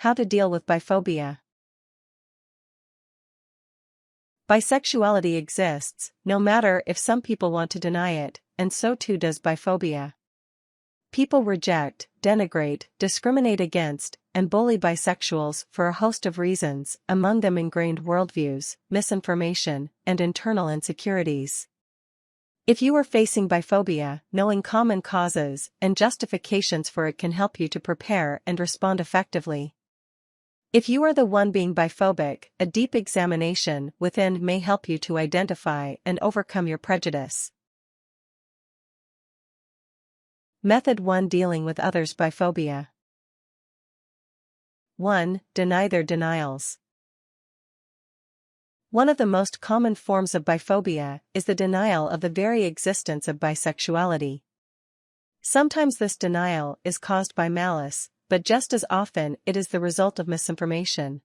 How to deal with biphobia. Bisexuality exists, no matter if some people want to deny it, and so too does biphobia. People reject, denigrate, discriminate against, and bully bisexuals for a host of reasons, among them ingrained worldviews, misinformation, and internal insecurities. If you are facing biphobia, knowing common causes and justifications for it can help you to prepare and respond effectively. If you are the one being biphobic, a deep examination within may help you to identify and overcome your prejudice. Method 1. Dealing with others' biphobia. 1. Deny their denials. One of the most common forms of biphobia is the denial of the very existence of bisexuality. Sometimes this denial is caused by malice, but just as often it is the result of misinformation.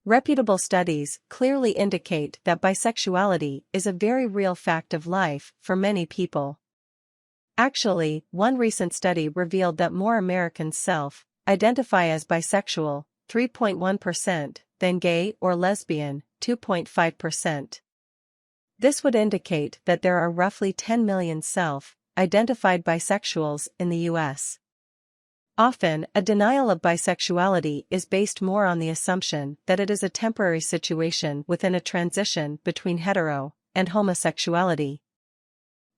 Reputable studies clearly indicate that bisexuality is a very real fact of life for many people. Actually, one recent study revealed that more Americans self-identify as bisexual, 3.1%, than gay or lesbian, 2.5%. This would indicate that there are roughly 10 million self-identified bisexuals in the U.S. Often, a denial of bisexuality is based more on the assumption that it is a temporary situation within a transition between hetero and homosexuality.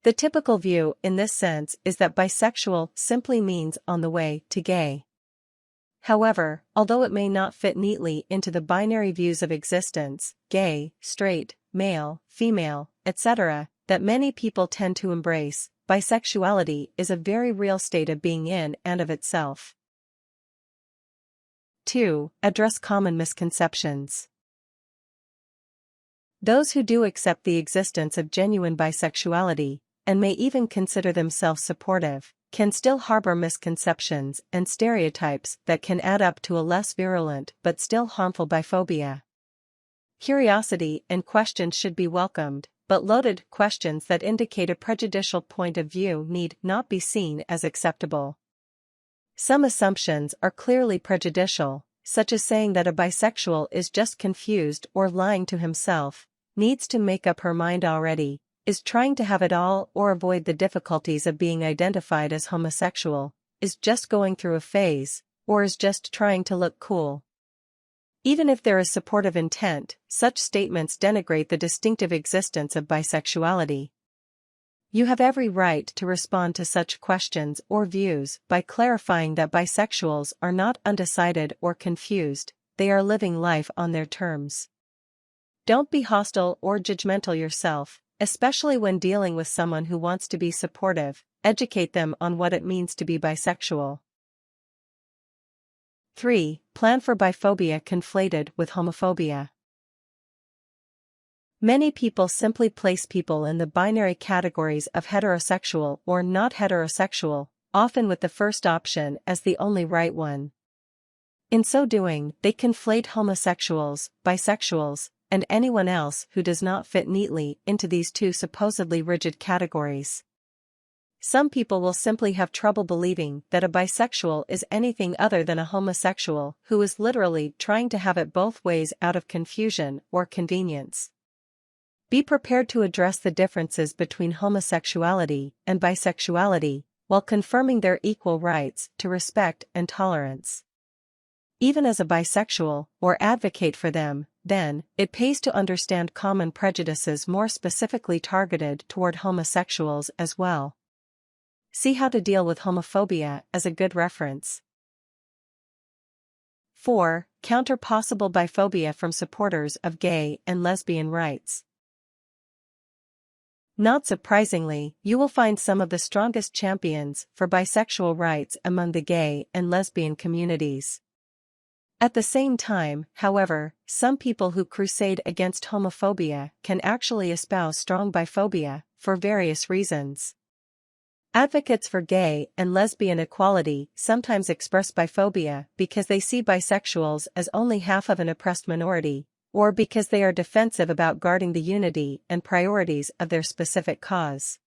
The typical view in this sense is that bisexual simply means on the way to gay. However, although it may not fit neatly into the binary views of existence, gay, straight, male, female, etc., that many people tend to embrace, bisexuality is a very real state of being in and of itself. 2. Address common misconceptions. Those who do accept the existence of genuine bisexuality, and may even consider themselves supportive, can still harbor misconceptions and stereotypes that can add up to a less virulent but still harmful biphobia. Curiosity and questions should be welcomed, but loaded questions that indicate a prejudicial point of view need not be seen as acceptable. Some assumptions are clearly prejudicial, such as saying that a bisexual is just confused or lying to himself, needs to make up her mind already, is trying to have it all or avoid the difficulties of being identified as homosexual, is just going through a phase, or is just trying to look cool. Even if there is supportive intent, such statements denigrate the distinctive existence of bisexuality. You have every right to respond to such questions or views by clarifying that bisexuals are not undecided or confused, they are living life on their terms. Don't be hostile or judgmental yourself, especially when dealing with someone who wants to be supportive. Educate them on what it means to be bisexual. 3. Plan for biphobia conflated with homophobia. Many people simply place people in the binary categories of heterosexual or not heterosexual, often with the first option as the only right one. In so doing, they conflate homosexuals, bisexuals, and anyone else who does not fit neatly into these two supposedly rigid categories. Some people will simply have trouble believing that a bisexual is anything other than a homosexual who is literally trying to have it both ways out of confusion or convenience. Be prepared to address the differences between homosexuality and bisexuality, while confirming their equal rights to respect and tolerance. Even as a bisexual, or advocate for them, then, it pays to understand common prejudices more specifically targeted toward homosexuals as well. See How to Deal with Homophobia as a good reference. 4. Counter possible biphobia from supporters of gay and lesbian rights. Not surprisingly, you will find some of the strongest champions for bisexual rights among the gay and lesbian communities. At the same time, however, some people who crusade against homophobia can actually espouse strong biphobia, for various reasons. Advocates for gay and lesbian equality sometimes express biphobia because they see bisexuals as only half of an oppressed minority, or because they are defensive about guarding the unity and priorities of their specific cause.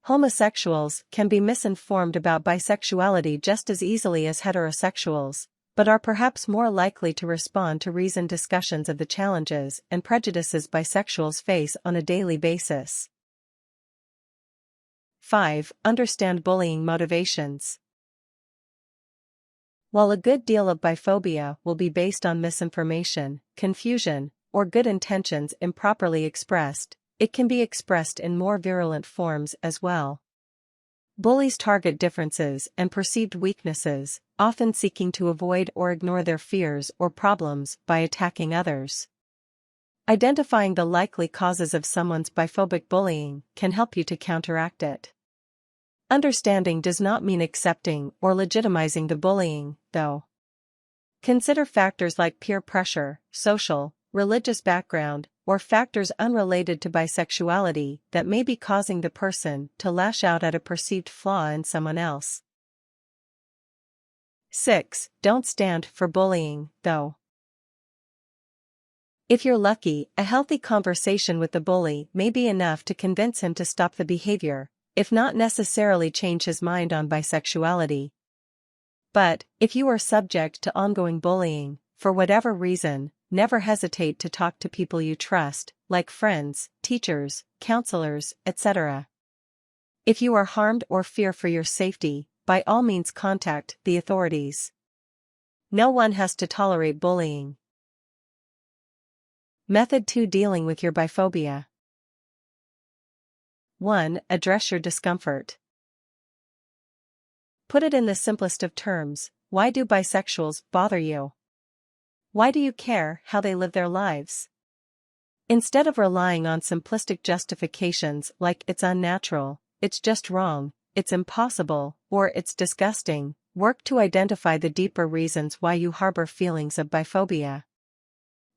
Homosexuals can be misinformed about bisexuality just as easily as heterosexuals, but are perhaps more likely to respond to reasoned discussions of the challenges and prejudices bisexuals face on a daily basis. 5. Understand bullying motivations. While a good deal of biphobia will be based on misinformation, confusion, or good intentions improperly expressed, it can be expressed in more virulent forms as well. Bullies target differences and perceived weaknesses, often seeking to avoid or ignore their fears or problems by attacking others. Identifying the likely causes of someone's biphobic bullying can help you to counteract it. Understanding does not mean accepting or legitimizing the bullying, though. Consider factors like peer pressure, social, religious background, or factors unrelated to bisexuality that may be causing the person to lash out at a perceived flaw in someone else. 6. Don't stand for bullying, though. If you're lucky, a healthy conversation with the bully may be enough to convince him to stop the behavior, if not necessarily change his mind on bisexuality. But, if you are subject to ongoing bullying, for whatever reason, never hesitate to talk to people you trust, like friends, teachers, counselors, etc. If you are harmed or fear for your safety, by all means contact the authorities. No one has to tolerate bullying. Method 2. Dealing with your biphobia. 1. Address your discomfort. Put it in the simplest of terms: why do bisexuals bother you? Why do you care how they live their lives? Instead of relying on simplistic justifications like "it's unnatural," "it's just wrong," "it's impossible," or "it's disgusting," work to identify the deeper reasons why you harbor feelings of biphobia.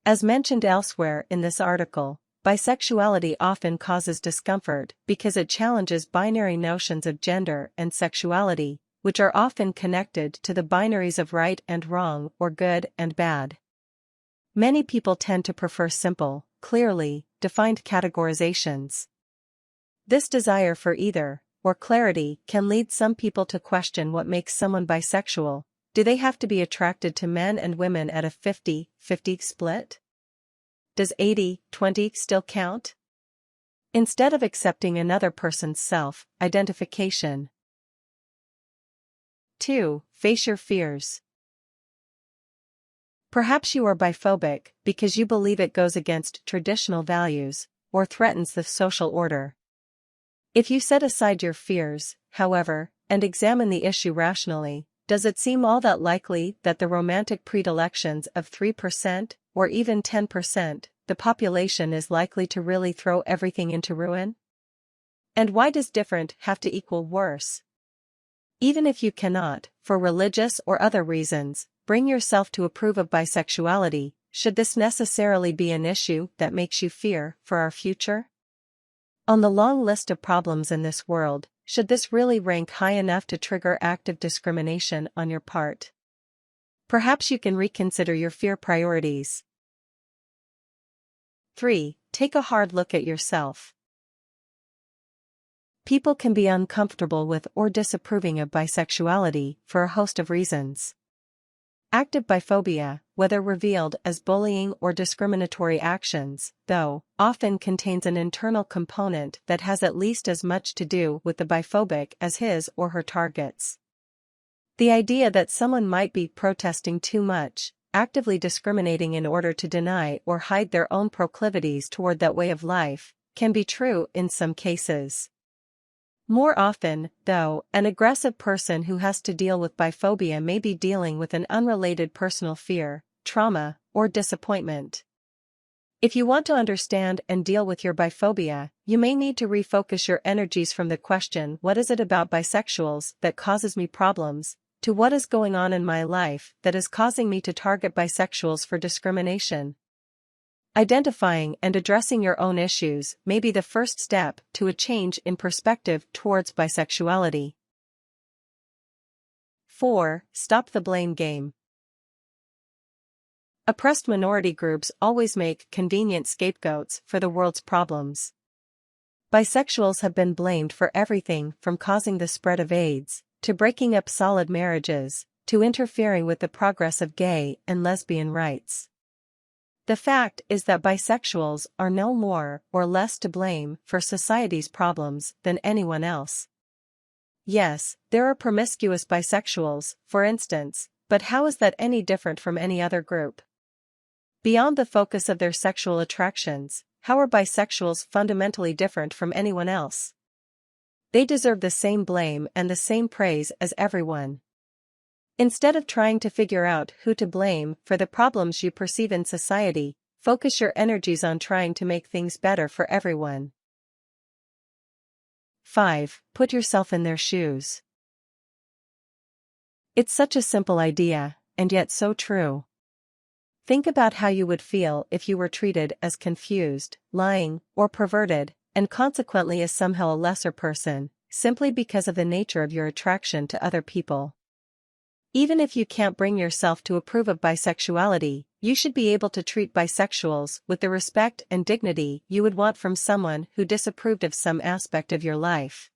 As mentioned elsewhere in this article, bisexuality often causes discomfort because it challenges binary notions of gender and sexuality, which are often connected to the binaries of right and wrong or good and bad. Many people tend to prefer simple, clearly defined categorizations. This desire for either, or clarity, can lead some people to question what makes someone bisexual. Do they have to be attracted to men and women at a 50-50 split? Does 80-20 still count? Instead of accepting another person's self-identification. 2. Face your fears. Perhaps you are biphobic because you believe it goes against traditional values, or threatens the social order. If you set aside your fears, however, and examine the issue rationally, does it seem all that likely that the romantic predilections of 3%, or even 10%, the population is likely to really throw everything into ruin? And why does different have to equal worse? Even if you cannot, for religious or other reasons, bring yourself to approve of bisexuality, should this necessarily be an issue that makes you fear for our future? On the long list of problems in this world, should this really rank high enough to trigger active discrimination on your part? Perhaps you can reconsider your fear priorities. 3. Take a hard look at yourself. People can be uncomfortable with or disapproving of bisexuality for a host of reasons. Active biphobia, whether revealed as bullying or discriminatory actions, though, often contains an internal component that has at least as much to do with the biphobic as his or her targets. The idea that someone might be protesting too much, actively discriminating in order to deny or hide their own proclivities toward that way of life, can be true in some cases. More often, though, an aggressive person who has to deal with biphobia may be dealing with an unrelated personal fear, trauma, or disappointment. If you want to understand and deal with your biphobia, you may need to refocus your energies from the question, "What is it about bisexuals that causes me problems?" to "What is going on in my life that is causing me to target bisexuals for discrimination?" Identifying and addressing your own issues may be the first step to a change in perspective towards bisexuality. 4. Stop the blame game. Oppressed minority groups always make convenient scapegoats for the world's problems. Bisexuals have been blamed for everything from causing the spread of AIDS, to breaking up solid marriages, to interfering with the progress of gay and lesbian rights. The fact is that bisexuals are no more or less to blame for society's problems than anyone else. Yes, there are promiscuous bisexuals, for instance, but how is that any different from any other group? Beyond the focus of their sexual attractions, how are bisexuals fundamentally different from anyone else? They deserve the same blame and the same praise as everyone. Instead of trying to figure out who to blame for the problems you perceive in society, focus your energies on trying to make things better for everyone. 5. Put yourself in their shoes. It's such a simple idea, and yet so true. Think about how you would feel if you were treated as confused, lying, or perverted, and consequently as somehow a lesser person, simply because of the nature of your attraction to other people. Even if you can't bring yourself to approve of bisexuality, you should be able to treat bisexuals with the respect and dignity you would want from someone who disapproved of some aspect of your life.